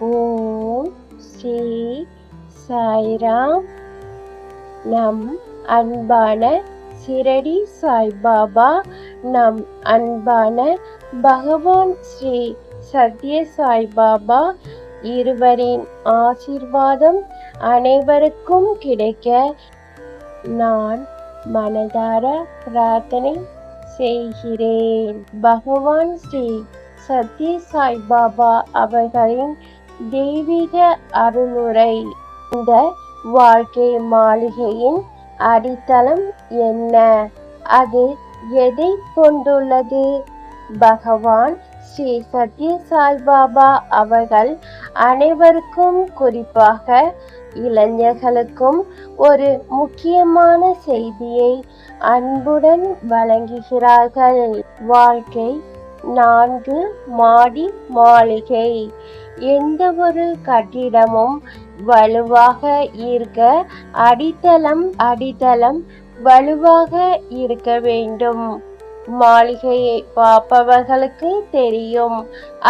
ஓம் ஸ்ரீ சாய்ராம். நம் அன்பான சிரடி சாய்பாபா, நம் அன்பான பகவான் ஸ்ரீ சத்ய சாய்பாபா இருவரின் ஆசீர்வாதம் அனைவருக்கும் கிடைக்க நான் மனதார பிரார்த்தனை செய்கிறேன். பகவான் ஸ்ரீ சத்ய சாய்பாபா அவர்களின் தெய்வீக அருளுரை. இந்த வாழ்க்கை மாளிகையின் அடித்தளம் என்ன? அது எதை கொண்டுள்ளது? பகவான் ஸ்ரீ சத்ய சாய்பாபா அவர்கள் அனைவருக்கும், குறிப்பாக இளைஞர்களுக்கும் ஒரு முக்கியமான செய்தியை அன்புடன் வழங்குகிறார்கள். வாழ்க்கை 4 மாடி மாளிகை. எந்த ஒரு கட்டிடமும் வலுவாக இருக்க அடித்தளம் வலுவாக இருக்க வேண்டும். மாளிகையை பார்ப்பவர்களுக்கு தெரியும்,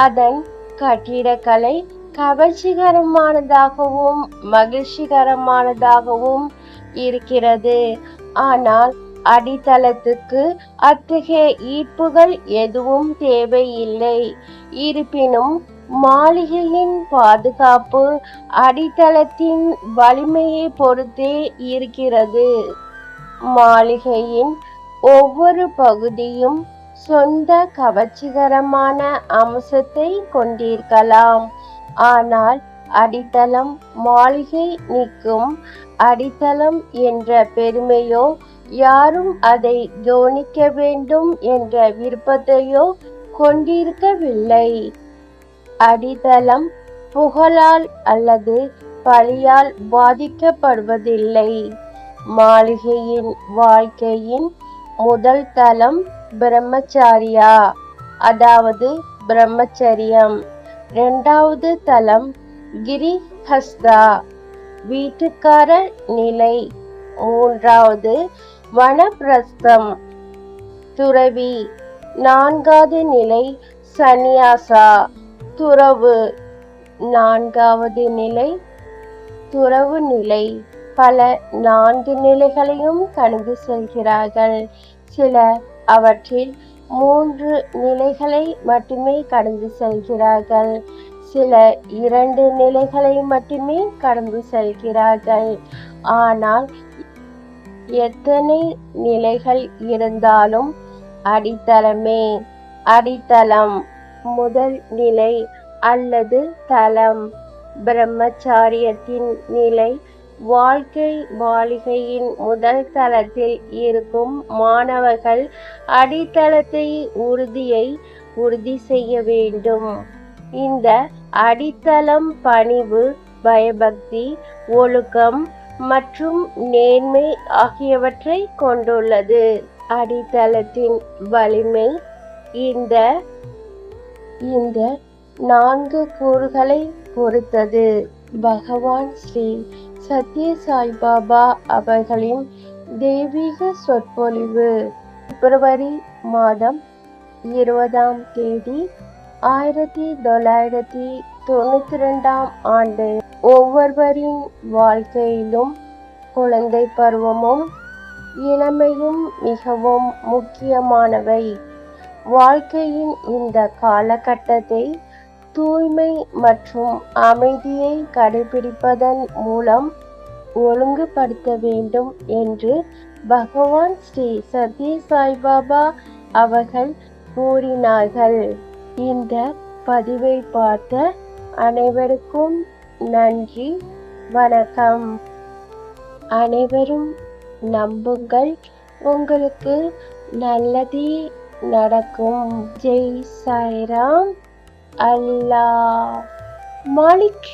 அதன் கட்டிடக்கலை கவர்ச்சிகரமானதாகவும் மகிழ்ச்சிகரமானதாகவும் இருக்கிறது. ஆனால் அடித்தளத்துக்கு அத்தகைய ஈர்ப்புகள் எதுவும் தேவையில்லை. இருப்பினும் மாளிகையின் பாதுகாப்பு அடித்தளத்தின் வலிமையை பொறுத்தே இருக்கிறது. மாளிகையின் ஒவ்வொரு பகுதியும் சொந்த கவர்ச்சிகரமான அம்சத்தை கொண்டிருக்கலாம். ஆனால் அடித்தளம் மாளிகை நிற்கும் அடித்தளம் என்ற பெருமையோ, யாரும் அதை கவனிக்க வேண்டும் என்ற விருப்பத்தையோ கொண்டிருக்கவில்லை. அடித்தளம் புகழால் அல்லது பழியால் பாதிக்கப்படுவதில்லை. மாளிகையின் வாழ்க்கையின் முதல் தளம் பிரம்மச்சாரியா, அதாவது பிரம்மச்சரியம். 2வது தளம் கிரிஹஸ்தா, வீட்டுக்கார நிலை. 3வது வனப்பிரஸ்தம், துறவி. 4வது நிலை சந்நியாசா, துறவு. 4வது நிலை துறவு நிலை. பலர் 4 நிலைகளையும் கடந்து செல்கிறார்கள். சிலர் அவற்றில் 3 நிலைகளை மட்டுமே கடந்து செல்கிறார்கள். சிலர் 2 நிலைகளை மட்டுமே கடந்து செல்கிறார்கள். ஆனால் எத்தனை நிலைகள் இருந்தாலும் அடித்தளமே அடித்தளம். முதல் நிலை அல்லது தளம் பிரம்மச்சாரியத்தின் நிலை. வாழ்க்கை மாளிகையின் முதல் தளத்தில் இருக்கும் மாணவர்கள் அடித்தளத்தை உறுதி செய்ய வேண்டும். இந்த அடித்தளம் பணிவு, பயபக்தி, ஒழுக்கம் மற்றும் நேர்மை ஆகியவற்றை கொண்டுள்ளது. அடித்தளத்தின் வலிமை இந்த 4 கூறுகளை பொறுத்தது. பகவான் ஸ்ரீ சத்ய சாய்பாபா அவர்களின் தெய்வீக சொற்பொழிவு. பிப்ரவரி மாதம் 20ஆம் தேதி 1992ஆம் ஆண்டு. ஒவ்வொருவரின் வாழ்க்கையிலும் குழந்தை பருவமும் இளமையும் மிகவும் முக்கியமானவை. வாழ்க்கையின் இந்த காலகட்டத்தை தூய்மை மற்றும் அமைதியை கடைபிடிப்பதன் மூலம் ஒழுங்குபடுத்த வேண்டும் என்று பகவான் ஸ்ரீ சத்ய சாய்பாபா அவர்கள் கூறினார்கள். இந்த பதிவை பார்த்த அனைவருக்கும் நன்றி, வணக்கம். அனைவரும் நம்புங்கள், உங்களுக்கு நல்லதே நடக்கும். ஜெய் சாய்ராம். அல்லாஹ் மாலிக்.